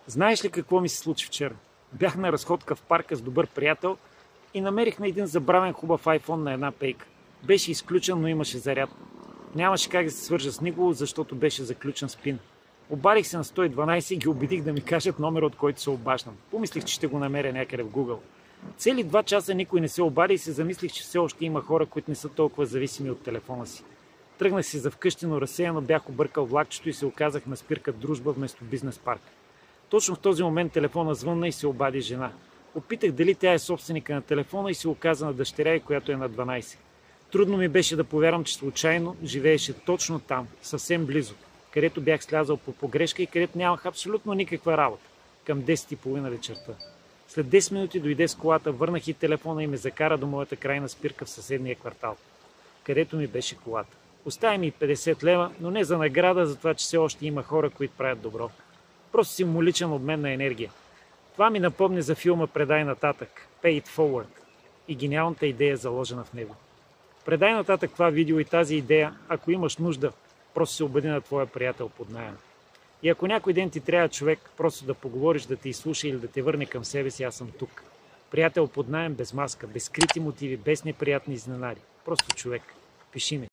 Знаеш ли какво ми се случи вчера? Бях на разходка в парка с добър приятел и намерихме един забравен хубав iPhone на една пейка. Беше изключен, но имаше заряд. Нямаше как да се свържа с никого, защото беше заключен с пин. Обадих се на 112 и ги убедих да ми кажат номера, от който се обаждам. Помислих, че ще го намеря някъде в Google. Цели 2 часа никой не се обади и се замислих, че все още има хора, които не са толкова зависими от телефона си. Тръгнах си за вкъщи, но разсеяно бях объркал влакчето и се оказах на спирка Дружба вместо бизнес парк. Точно в този момент телефона звънна и се обади жена. Опитах дали тя е собственика на телефона и се оказа на дъщеря й, която е на 12. Трудно ми беше да повярвам, че случайно живееше точно там, съвсем близо, където бях слязал по погрешка и където нямах абсолютно никаква работа. Към 10:30 вечерта. След 10 минути дойде с колата, върнах и телефона и ме закара до моята крайна спирка в съседния квартал, където ми беше колата. Остави ми 50 лева, но не за награда, за това, че все още има хора, които правят добро. Просто символичен обмен на енергия. Това ми напомня за филма "Предай нататък", Pay it forward, и гениалната идея, заложена в него. Предай нататък това видео и тази идея, ако имаш нужда, просто се обади на твоя приятел под наем. И ако някой ден ти трябва човек, просто да поговориш, да те изслуша или да те върне към себе си, аз съм тук. Приятел под наем, без маска, без скрити мотиви, без неприятни изненади. Просто човек. Пиши ми.